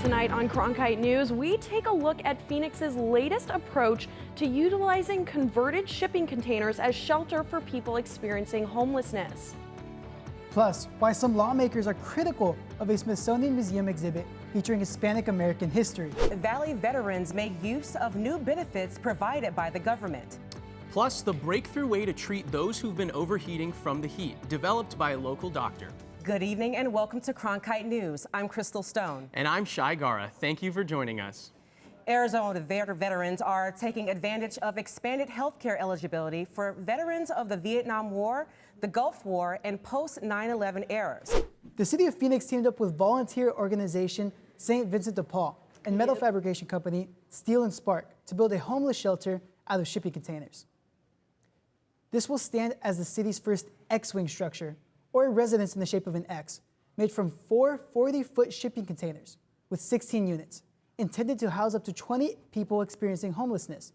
Tonight on Cronkite News, we take a look at Phoenix's latest approach to utilizing converted shipping containers as shelter for people experiencing homelessness. Plus, why some lawmakers are critical of a Smithsonian Museum exhibit featuring Hispanic American history. Valley veterans make use of new benefits provided by the government. Plus, the breakthrough way to treat those who've been overheating from the heat, developed by a local doctor. Good evening and welcome to Cronkite News. I'm Crystal Stone. And I'm Shai Gara. Thank you for joining us. Arizona veterans are taking advantage of expanded health care eligibility for veterans of the Vietnam War, the Gulf War, and post-9/11 eras. The city of Phoenix teamed up with volunteer organization St. Vincent de Paul and metal fabrication company Steel and Spark to build a homeless shelter out of shipping containers. This will stand as the city's first X-wing structure, or a residence in the shape of an X, made from 4 40-foot shipping containers with 16 units, intended to house up to 20 people experiencing homelessness.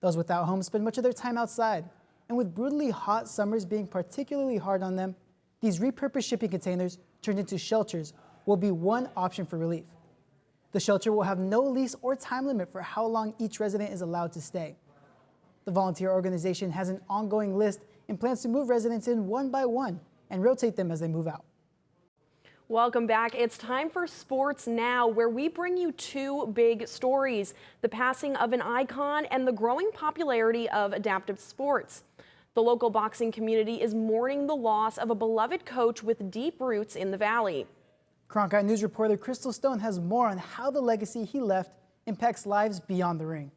Those without homes spend much of their time outside, and with brutally hot summers being particularly hard on them, these repurposed shipping containers turned into shelters will be one option for relief. The shelter will have no lease or time limit for how long each resident is allowed to stay. The volunteer organization has an ongoing list and plans to move residents in one by one and rotate them as they move out. Welcome back. It's time for Sports Now, where we bring you two big stories: the passing of an icon and the growing popularity of adaptive sports. The local boxing community is mourning the loss of a beloved coach with deep roots in the Valley. Cronkite News reporter Crystal Stone has more on how the legacy he left impacts lives beyond the ring.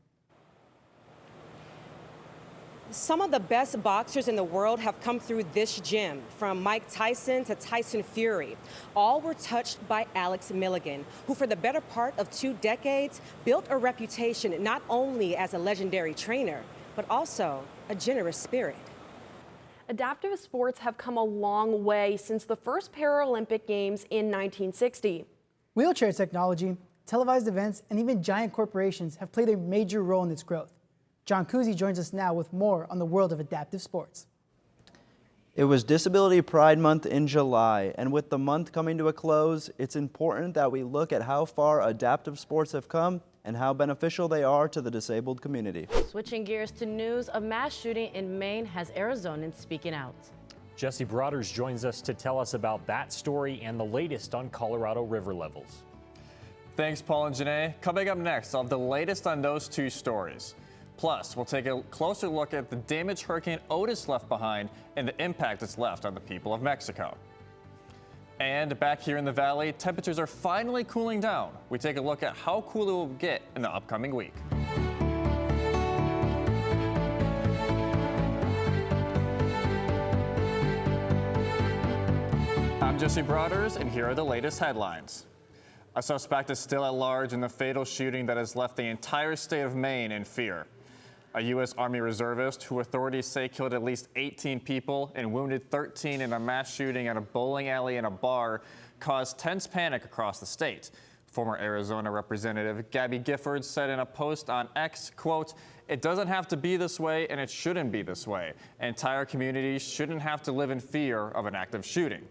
Some of the best boxers in the world have come through this gym, from Mike Tyson to Tyson Fury. All were touched by Alex Milligan, who for the better part of 2 decades built a reputation not only as a legendary trainer, but also a generous spirit. Adaptive sports have come a long way since the first Paralympic Games in 1960. Wheelchair technology, televised events, and even giant corporations have played a major role in its growth. John Kuzi joins us now with more on the world of adaptive sports. It was Disability Pride Month in July, and with the month coming to a close, it's important that we look at how far adaptive sports have come and how beneficial they are to the disabled community. Switching gears to news, a mass shooting in Maine has Arizonans speaking out. Jesse Broaders joins us to tell us about that story and the latest on Colorado river levels. Thanks, Paul and Janae. Coming up next, I'll have the latest on those two stories. Plus, we'll take a closer look at the damage Hurricane Otis left behind and the impact it's left on the people of Mexico. And back here in the Valley, temperatures are finally cooling down. We take a look at how cool it will get in the upcoming week. I'm Jesse Broaders, and here are the latest headlines. A suspect is still at large in the fatal shooting that has left the entire state of Maine in fear. A U.S. Army reservist, who authorities say killed at least 18 people and wounded 13 in a mass shooting at a bowling alley and a bar, caused tense panic across the state. Former Arizona Representative Gabby Giffords said in a post on X, quote, "It doesn't have to be this way and it shouldn't be this way. Entire communities shouldn't have to live in fear of an active shooting."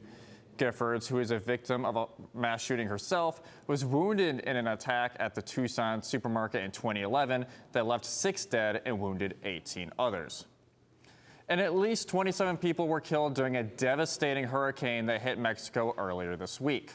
Giffords, who is a victim of a mass shooting herself, was wounded in an attack at the Tucson supermarket in 2011 that left 6 dead and wounded 18 others. And at least 27 people were killed during a devastating hurricane that hit Mexico earlier this week.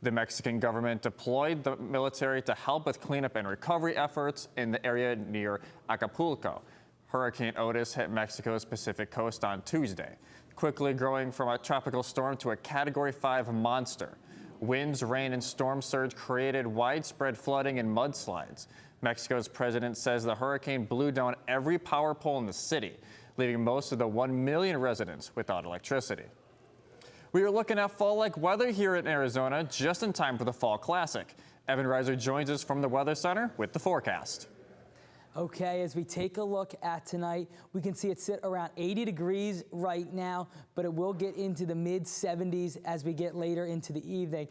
The Mexican government deployed the military to help with cleanup and recovery efforts in the area near Acapulco. Hurricane Otis hit Mexico's Pacific coast on Tuesday, quickly growing from a tropical storm to a Category 5 monster. Winds, rain, and storm surge created widespread flooding and mudslides. Mexico's president says the hurricane blew down every power pole in the city, leaving most of the 1 million residents without electricity. We are looking at fall-like weather here in Arizona, just in time for the Fall Classic. Evan Reiser joins us from the Weather Center with the forecast. Okay, as we take a look at tonight, we can see it sit around 80 degrees right now, but it will get into the mid-70s as we get later into the evening.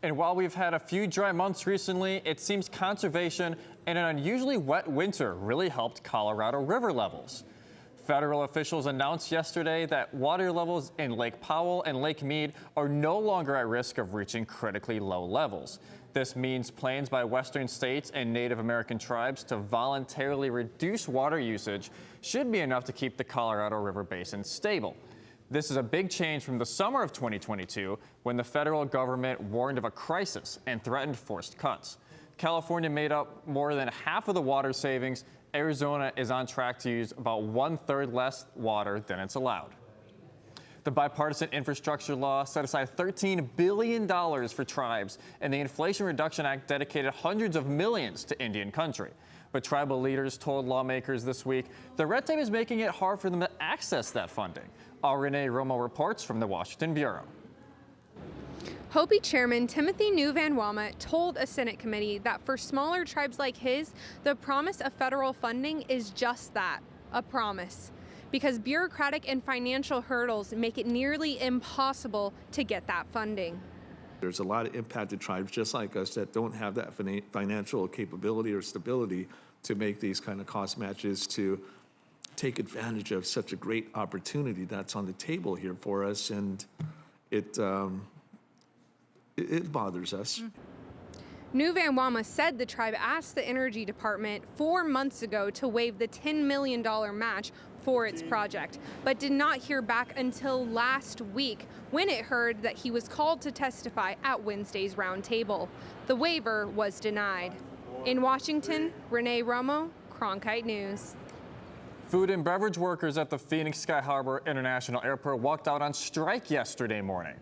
And while we've had a few dry months recently, it seems conservation and an unusually wet winter really helped Colorado river levels. Federal officials announced yesterday that water levels in Lake Powell and Lake Mead are no longer at risk of reaching critically low levels. This means plans by western states and Native American tribes to voluntarily reduce water usage should be enough to keep the Colorado River Basin stable. This is a big change from the summer of 2022 when the federal government warned of a crisis and threatened forced cuts. California made up more than half of the water savings. Arizona is on track to use about 1/3 less water than it's allowed. The bipartisan infrastructure law set aside $13 billion for tribes, and the Inflation Reduction Act dedicated hundreds of millions to Indian country. But tribal leaders told lawmakers this week the red tape is making it hard for them to access that funding. Our Renee Romo reports from the Washington Bureau. Hopi Chairman Timothy New Van Wama told a Senate committee that for smaller tribes like his, the promise of federal funding is just that, a promise, because bureaucratic and financial hurdles make it nearly impossible to get that funding. There's a lot of impacted tribes just like us that don't have that financial capability or stability to make these kind of cost matches to take advantage of such a great opportunity that's on the table here for us, and it bothers us. New Van Wama said the tribe asked the Energy Department 4 months ago to waive the $10 million match for its project, but did not hear back until last week when it heard that he was called to testify at Wednesday's roundtable. The waiver was denied. In Washington, Renee Romo, Cronkite News. Food and beverage workers at the Phoenix Sky Harbor International Airport walked out on strike yesterday morning.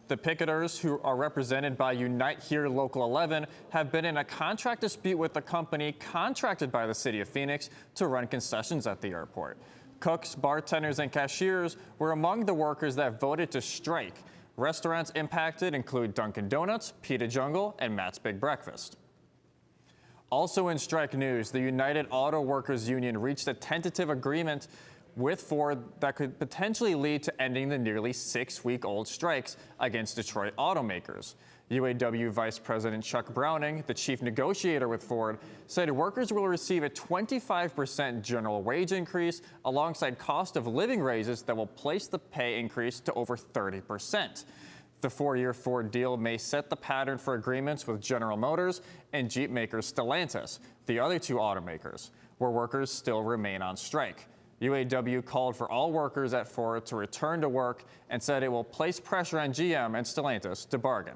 The picketers, who are represented by Unite Here Local 11, have been in a contract dispute with the company contracted by the city of Phoenix to run concessions at the airport. Cooks, bartenders, and cashiers were among the workers that voted to strike. Restaurants impacted include Dunkin' Donuts, Pita Jungle, and Matt's Big Breakfast. Also in strike news, the United Auto Workers Union reached a tentative agreement with Ford that could potentially lead to ending the nearly 6-week-old strikes against Detroit automakers. UAW Vice President Chuck Browning, the chief negotiator with Ford, said workers will receive a 25% general wage increase alongside cost of living raises that will place the pay increase to over 30%. The 4-year Ford deal may set the pattern for agreements with General Motors and Jeep maker Stellantis, the other two automakers, where workers still remain on strike. UAW called for all workers at Ford to return to work and said it will place pressure on GM and Stellantis to bargain.